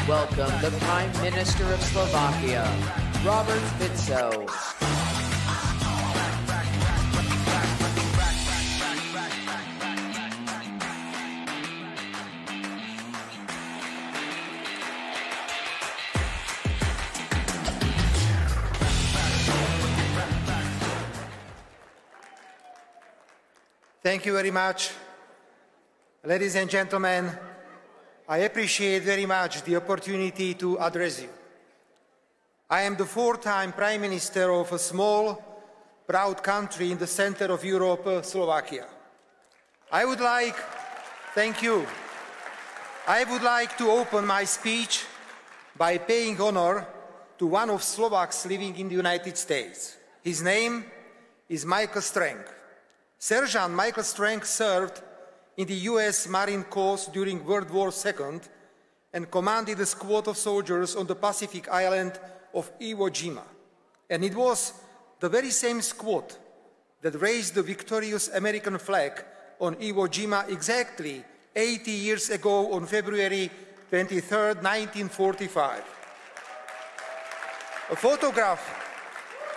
welcome the Prime Minister of Slovakia, Robert Fico. Thank you very much. Ladies and gentlemen, I appreciate very much the opportunity to address you. I am the fourth-time Prime Minister of a small, proud country in the center of Europe, Slovakia. I would like to open my speech by paying honor to one of Slovaks living in the United States. His name is Michael Strang. Sergeant Michael Strang served in the US Marine Corps during World War II and commanded a squad of soldiers on the Pacific island of Iwo Jima. And it was the very same squad that raised the victorious American flag on Iwo Jima exactly 80 years ago on February 23, 1945. A photograph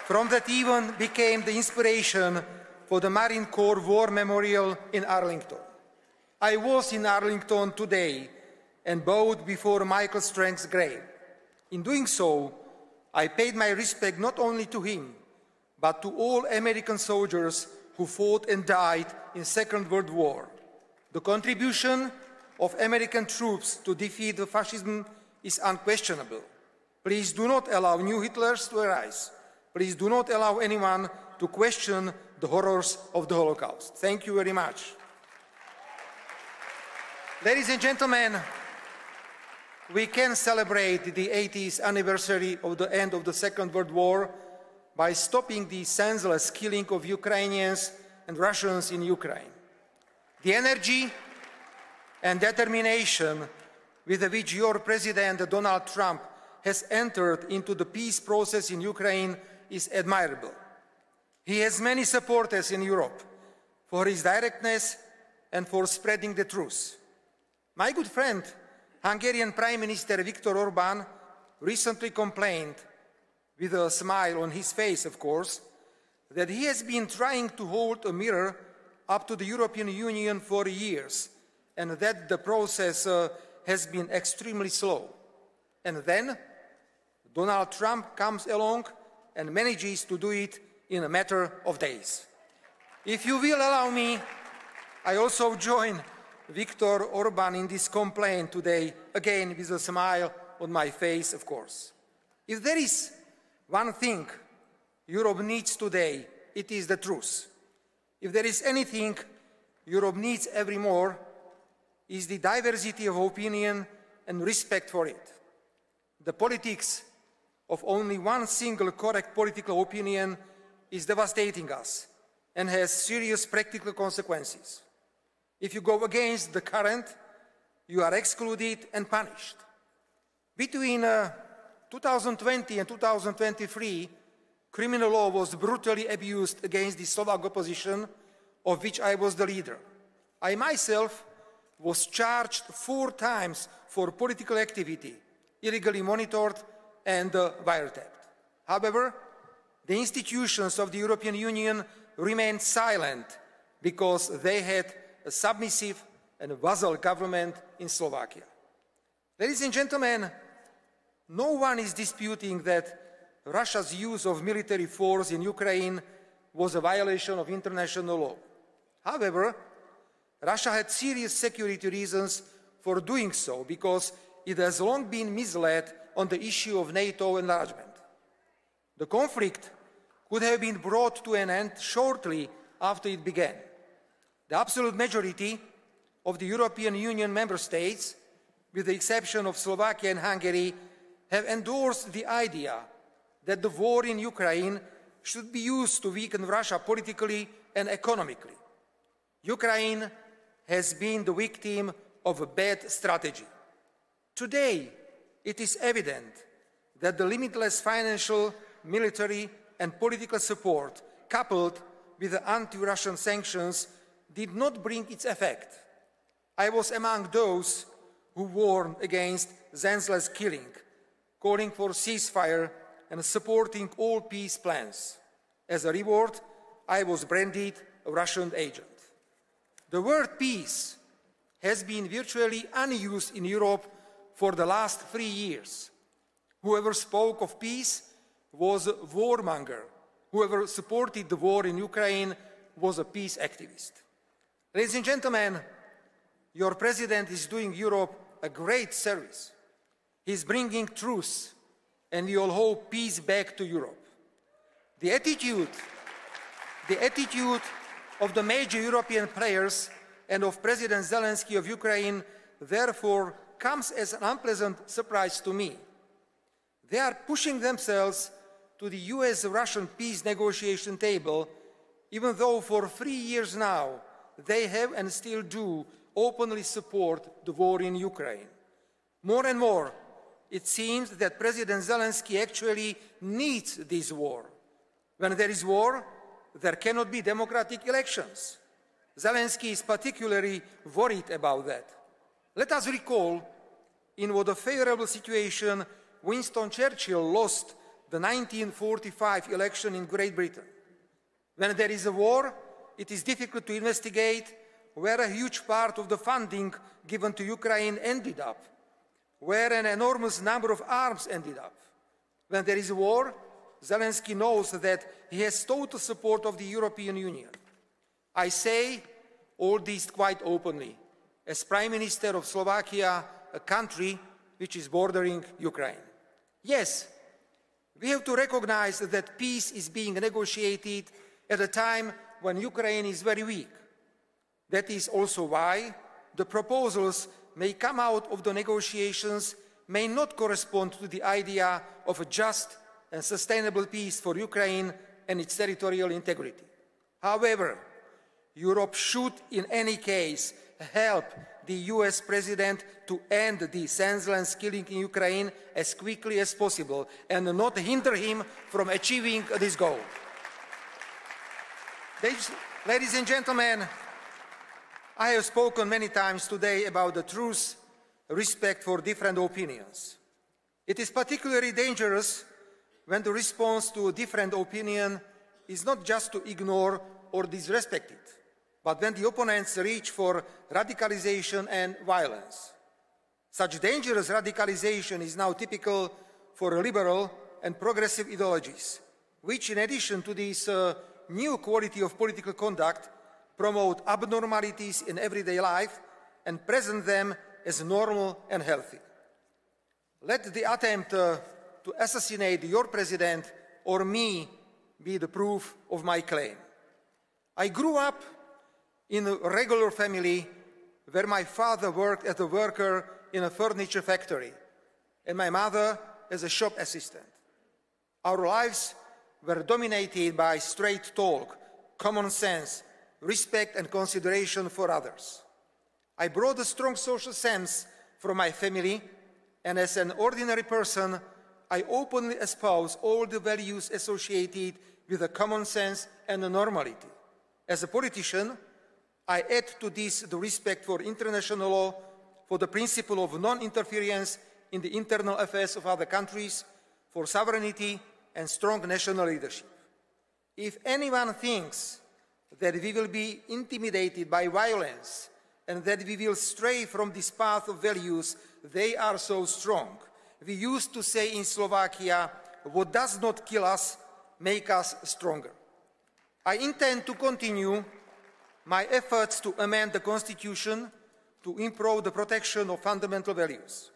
from that event became the inspiration for the Marine Corps War Memorial in Arlington. I was in Arlington today and bowed before Michael Strang's grave. In doing so, I paid my respect not only to him, but to all American soldiers who fought and died in the Second World War. The contribution of American troops to defeat fascism is unquestionable. Please do not allow new Hitlers to arise. Please do not allow anyone to question the horrors of the Holocaust. Thank you very much. Ladies and gentlemen, we can celebrate the 80th anniversary of the end of the Second World War by stopping the senseless killing of Ukrainians and Russians in Ukraine. The energy and determination with which your President Donald Trump has entered into the peace process in Ukraine is admirable. He has many supporters in Europe for his directness and for spreading the truth. My good friend, Hungarian Prime Minister Viktor Orbán, recently complained, with a smile on his face, of course, that he has been trying to hold a mirror up to the European Union for years, and that the process has been extremely slow. And then Donald Trump comes along and manages to do it in a matter of days. If you will allow me, I also join Viktor Orbán in this complaint today, again with a smile on my face, of course. If there is one thing Europe needs today, it is the truth. If there is anything Europe needs ever more, is the diversity of opinion and respect for it. The politics of only one single correct political opinion is devastating us and has serious practical consequences. If you go against the current, you are excluded and punished. Between 2020 and 2023, criminal law was brutally abused against the Slovak opposition, of which I was the leader. I myself was charged 4 times for political activity, illegally monitored and wiretapped. However, the institutions of the European Union remained silent because they had a submissive and vassal government in Slovakia. Ladies and gentlemen, no one is disputing that Russia's use of military force in Ukraine was a violation of international law. However, Russia had serious security reasons for doing so because it has long been misled on the issue of NATO enlargement. The conflict could have been brought to an end shortly after it began. The absolute majority of the European Union member states, with the exception of Slovakia and Hungary, have endorsed the idea that the war in Ukraine should be used to weaken Russia politically and economically. Ukraine has been the victim of a bad strategy. Today, it is evident that the limitless financial, military, and political support, coupled with the anti-Russian sanctions, did not bring its effect. I was among those who warned against senseless killing, calling for ceasefire and supporting all peace plans. As a reward, I was branded a Russian agent. The word peace has been virtually unused in Europe for the last 3 years. Whoever spoke of peace was a warmonger. Whoever supported the war in Ukraine was a peace activist. Ladies and gentlemen, your president is doing Europe a great service. He's bringing truth, and we all hope peace back to Europe. The attitude of the major European players and of President Zelensky of Ukraine, therefore, comes as an unpleasant surprise to me. They are pushing themselves to the US-Russian peace negotiation table, even though for 3 years now they have and still do openly support the war in Ukraine. More and more, it seems that President Zelensky actually needs this war. When there is war, there cannot be democratic elections. Zelensky is particularly worried about that. Let us recall in what a favorable situation Winston Churchill lost the 1945 election in Great Britain. When there is a war, it is difficult to investigate where a huge part of the funding given to Ukraine ended up, where an enormous number of arms ended up. When there is a war, Zelensky knows that he has total support of the European Union. I say all this quite openly, as Prime Minister of Slovakia, a country which is bordering Ukraine. Yes, we have to recognize that peace is being negotiated at a time when Ukraine is very weak. That is also why the proposals may come out of the negotiations may not correspond to the idea of a just and sustainable peace for Ukraine and its territorial integrity. However, Europe should in any case help the US President to end the senseless killing in Ukraine as quickly as possible and not hinder him from achieving this goal. Ladies and gentlemen, I have spoken many times today about the truth, respect for different opinions. It is particularly dangerous when the response to a different opinion is not just to ignore or disrespect it, but when the opponents reach for radicalization and violence. Such dangerous radicalization is now typical for liberal and progressive ideologies, which in addition to this new quality of political conduct, promote abnormalities in everyday life and present them as normal and healthy. Let the attempt to assassinate your president or me be the proof of my claim. I grew up in a regular family where my father worked as a worker in a furniture factory and my mother as a shop assistant. Our lives were dominated by straight talk, common sense, respect and consideration for others. I brought a strong social sense from my family, and as an ordinary person, I openly espouse all the values associated with a common sense and a normality. As a politician, I add to this the respect for international law, for the principle of non-interference in the internal affairs of other countries, for sovereignty and strong national leadership. If anyone thinks that we will be intimidated by violence and that we will stray from this path of values, they are so strong. We used to say in Slovakia, what does not kill us, make us stronger. I intend to continue my efforts to amend the Constitution to improve the protection of fundamental values.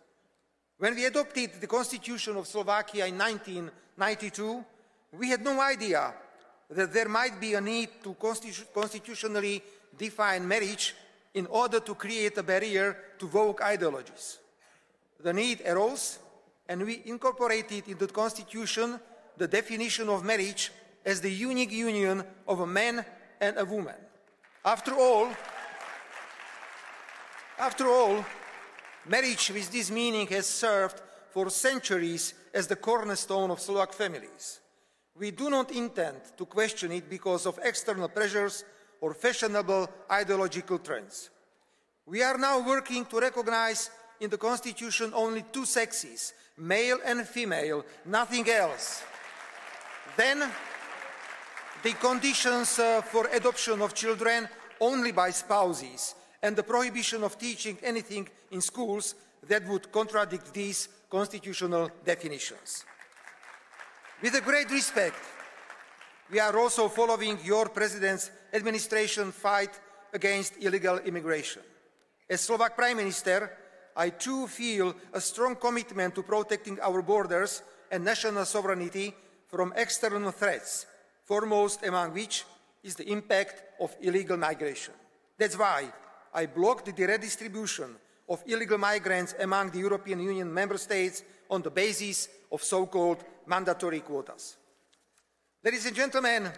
When we adopted the Constitution of Slovakia in 1992, we had no idea that there might be a need to constitutionally define marriage in order to create a barrier to woke ideologies. The need arose, and we incorporated into the Constitution the definition of marriage as the unique union of a man and a woman. After all, marriage with this meaning has served for centuries as the cornerstone of Slovak families. We do not intend to question it because of external pressures or fashionable ideological trends. We are now working to recognize in the Constitution only two sexes, male and female, nothing else. Then the conditions for adoption of children only by spouses, and the prohibition of teaching anything in schools that would contradict these constitutional definitions. With a great respect, we are also following your President's administration fight against illegal immigration. As Slovak Prime Minister, I too feel a strong commitment to protecting our borders and national sovereignty from external threats, foremost among which is the impact of illegal migration. That's why I blocked the redistribution of illegal migrants among the European Union member states on the basis of so-called mandatory quotas. Ladies and gentlemen,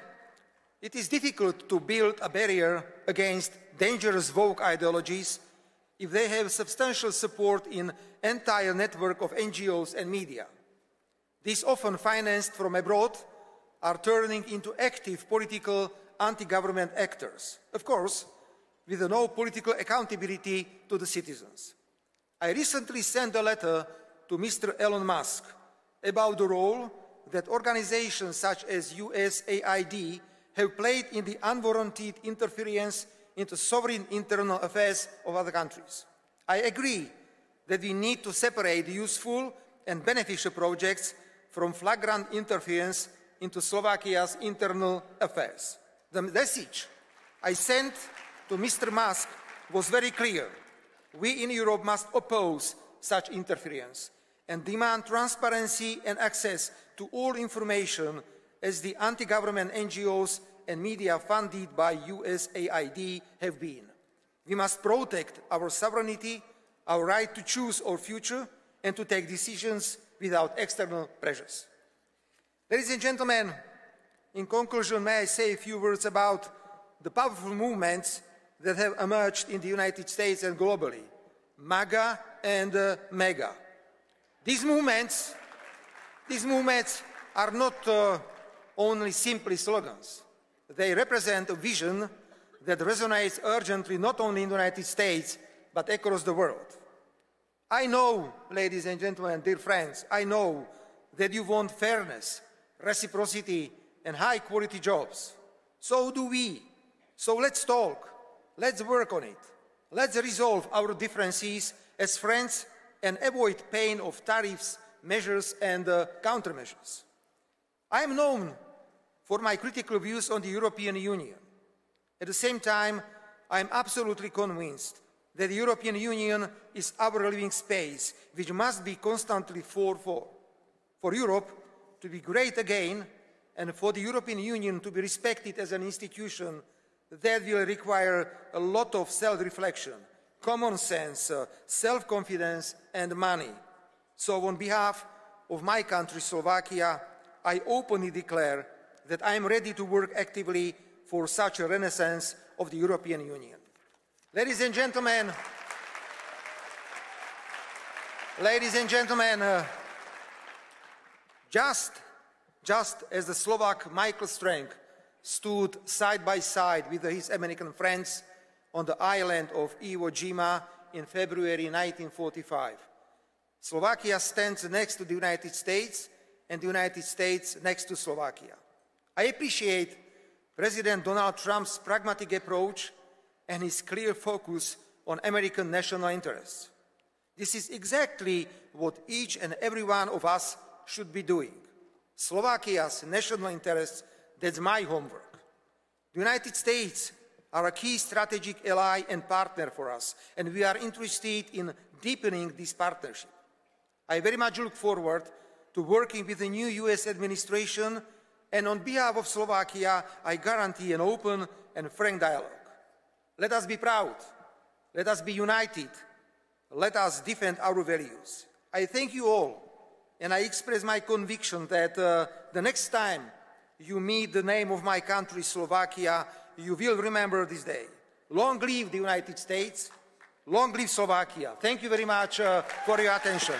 it is difficult to build a barrier against dangerous woke ideologies if they have substantial support in an entire network of NGOs and media. These, often financed from abroad, are turning into active political anti-government actors, of course, with no political accountability to the citizens. I recently sent a letter to Mr. Elon Musk about the role that organizations such as USAID have played in the unwarranted interference into sovereign internal affairs of other countries. I agree that we need to separate useful and beneficial projects from flagrant interference into Slovakia's internal affairs. The message I sent to Mr. Musk was very clear. We in Europe must oppose such interference and demand transparency and access to all information as the anti-government NGOs and media funded by USAID have been. We must protect our sovereignty, our right to choose our future, and to take decisions without external pressures. Ladies and gentlemen, in conclusion, may I say a few words about the powerful movements that have emerged in the United States and globally, MAGA and MEGA. These movements are not only simply slogans. They represent a vision that resonates urgently not only in the United States, but across the world. I know, ladies and gentlemen, dear friends, I know that you want fairness, reciprocity, and high-quality jobs. So do we. So let's talk. Let's work on it. Let's resolve our differences as friends and avoid pain of tariffs, measures, and countermeasures. I am known for my critical views on the European Union. At the same time, I am absolutely convinced that the European Union is our living space, which must be constantly fought for. For Europe to be great again, and for the European Union to be respected as an institution, that will require a lot of self-reflection, common sense, self-confidence, and money. So on behalf of my country, Slovakia, I openly declare that I am ready to work actively for such a renaissance of the European Union. Ladies and gentlemen, just as the Slovak Michael Strank stood side by side with his American friends on the island of Iwo Jima in February 1945, Slovakia stands next to the United States and the United States next to Slovakia. I appreciate President Donald Trump's pragmatic approach and his clear focus on American national interests. This is exactly what each and every one of us should be doing. Slovakia's national interests, that's my homework. The United States are a key strategic ally and partner for us, and we are interested in deepening this partnership. I very much look forward to working with the new US administration, and on behalf of Slovakia, I guarantee an open and frank dialogue. Let us be proud. Let us be united. Let us defend our values. I thank you all, and I express my conviction that the next time you meet the name of my country, Slovakia, you will remember this day. Long live the United States. Long live Slovakia. Thank you very much for your attention.